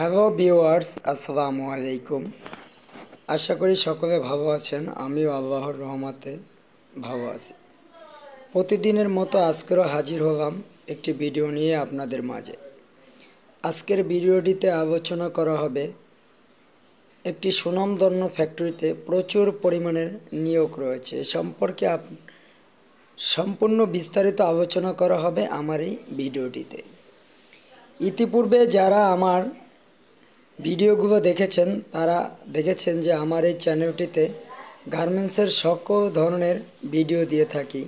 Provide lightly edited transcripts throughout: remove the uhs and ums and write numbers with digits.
Hello viewers, আসসালামু আলাইকুম। আশা করি সকলে ভালো আছেন। আমিও আল্লাহর রহমতে ভালো আছি। প্রতিদিনের মতো আজকেরও হাজির হলাম একটি ভিডিও নিয়ে আপনাদের মাঝে। আজকের ভিডিওটিতে আলোচনা করা হবে একটি সুনামধন্য ফ্যাক্টরিতে প্রচুর পরিমাণের নিয়োগ রয়েছে। এ সম্পর্কে সম্পূর্ণ বিস্তারিত আলোচনা করা হবে আমার এই ভিডিওটিতে। ইতিপূর্বে যারা আমার ভিডিওগুলো দেখেছেন তারা দেখেছেন যে আমার এই চ্যানেলটিতে গার্মেন্টসের সকল ধরনের ভিডিও দিয়ে থাকি।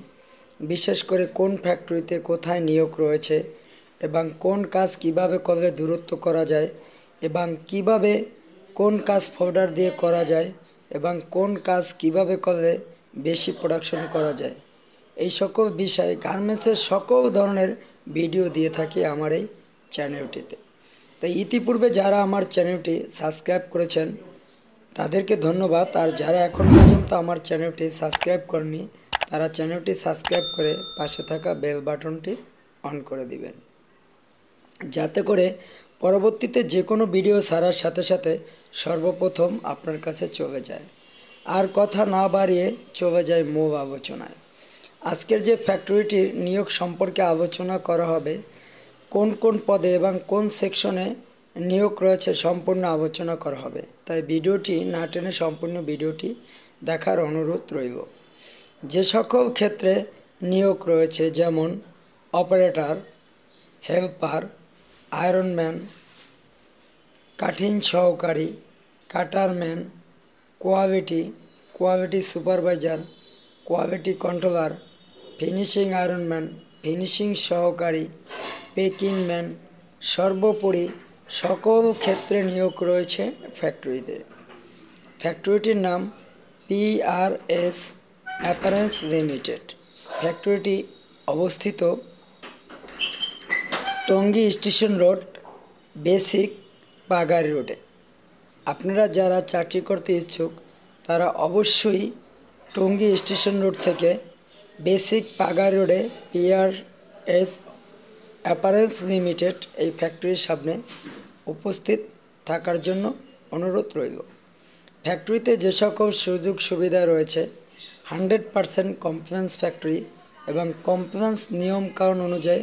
বিশেষ করে কোন ফ্যাক্টরিতে কোথায় নিয়োগ রয়েছে এবং কোন কাজ কিভাবে করলে দূরত্ব করা যায় এবং কিভাবে কোন কাজ ফোল্ডার দিয়ে করা যায় এবং কোন কাজ কিভাবে করলে বেশি প্রোডাকশন করা যায়, এই সকল বিষয়ে গার্মেন্টসের সকল ধরনের ভিডিও দিয়ে থাকি আমার এই চ্যানেলটিতে। তাই ইতিপূর্বে যারা আমার চ্যানেলটি সাবস্ক্রাইব করেছেন তাদেরকে ধন্যবাদ। আর যারা এখন পর্যন্ত আমার চ্যানেলটি সাবস্ক্রাইব করেনি তারা চ্যানেলটি সাবস্ক্রাইব করে পাশে থাকা বেল বাটনটি অন করে দিবেন, যাতে করে পরবর্তীতে যে কোনো ভিডিও ছাড়ার সাথে সাথে সর্বপ্রথম আপনার কাছে চলে যায়। আর কথা না বাড়িয়ে চলে যায় মূল আলোচনায়। আজকের যে ফ্যাক্টরিটির নিয়োগ সম্পর্কে আলোচনা করা হবে, কোন কোন পদে এবং কোন সেকশনে নিয়োগ রয়েছে সম্পূর্ণ আলোচনা করা হবে। তাই ভিডিওটি না টেনে সম্পূর্ণ ভিডিওটি দেখার অনুরোধ রইল। যে সকল ক্ষেত্রে নিয়োগ রয়েছে যেমন অপারেটর, হেল্পার, আয়রনম্যান, কাঠিং সহকারী, cutterman, quality supervisor, quality controller, finishing ironman, finishing সহকারী, পেকিং ম্যান, সর্বোপরি সকল ক্ষেত্রে নিয়োগ রয়েছে ফ্যাক্টরিতে। ফ্যাক্টরিটির নাম PRS অ্যাপারেলস লিমিটেড। ফ্যাক্টরিটি অবস্থিত Tongi station road, basic Pagari রোডে। আপনারা যারা চাকরি করতে ইচ্ছুক তারা অবশ্যই টঙ্গী স্টেশন রোড থেকে বেসিক পাগাড়ি রোডে PRS অ্যাপারেলস লিমিটেড এই ফ্যাক্টরির সামনে উপস্থিত থাকার জন্য অনুরোধ রইল। ফ্যাক্টরিতে যে সকল সুযোগ সুবিধা রয়েছে 100% কমপ্লায়েন্স ফ্যাক্টরি এবং কমপ্লায়েন্স নিয়মকানুন অনুযায়ী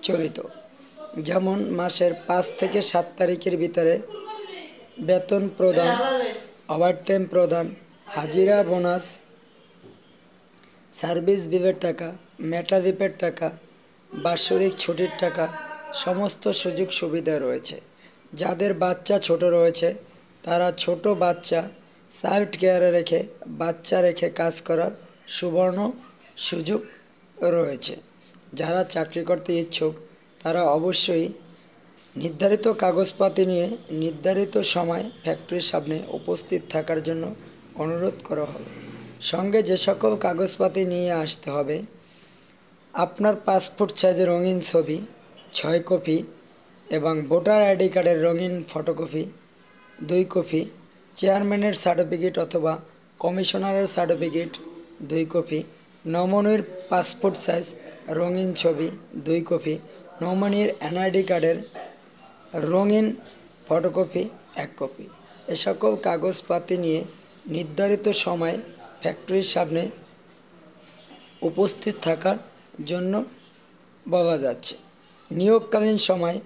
চলিত। যেমন মাসের 5 থেকে 7 তারিখের ভিতরে বেতন প্রদান, ওভারটাইম প্রদান, হাজিরা বোনাস, সার্ভিস বিলের টাকা, মেটালিপের টাকা, বাৎসরিক ছুটির টাকা, সমস্ত সুযোগ সুবিধা রয়েছে। যাদের বাচ্চা ছোট রয়েছে তারা ছোট বাচ্চা চাইল্ড কেয়ারে রেখে কাজ করার সুবর্ণ সুযোগ রয়েছে। যারা চাকরি করতে ইচ্ছুক তারা অবশ্যই নির্ধারিত কাগজপাতি নিয়ে নির্ধারিত সময় ফ্যাক্টরির সামনে উপস্থিত থাকার জন্য অনুরোধ করা হবে। সঙ্গে যে সকল কাগজপাতি নিয়ে আসতে হবে, আপনার পাসপোর্ট সাইজের রঙিন ছবি 6 কপি এবং ভোটার আইডি কার্ডের রঙিন ফটোকপি 2 কপি, চেয়ারম্যানের সার্টিফিকেট অথবা কমিশনারের সার্টিফিকেট 2 কপি, নমিনির পাসপোর্ট সাইজ রঙিন ছবি 2 কপি, নমিনির NID কার্ডের রঙিন ফটোকপি 1 কপি। এ সকল কাগজপাতি নিয়ে নির্ধারিত সময় ফ্যাক্টরির সামনে উপস্থিত থাকার জন্য বলা যাচ্ছে। নিয়োগকালীন সময়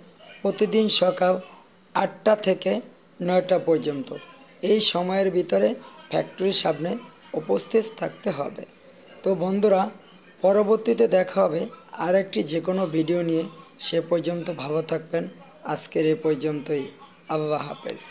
প্রতিদিন সকাল 8টা থেকে 9টা পর্যন্ত। এই সময়ের ভিতরে ফ্যাক্টরির সামনে উপস্থিত থাকতে হবে। তো বন্ধুরা, পরবর্তীতে দেখা হবে আরেকটি যে কোনো ভিডিও নিয়ে। সে পর্যন্ত ভালো থাকবেন। আজকের এ পর্যন্তই। আল্লাহ হাফেজ।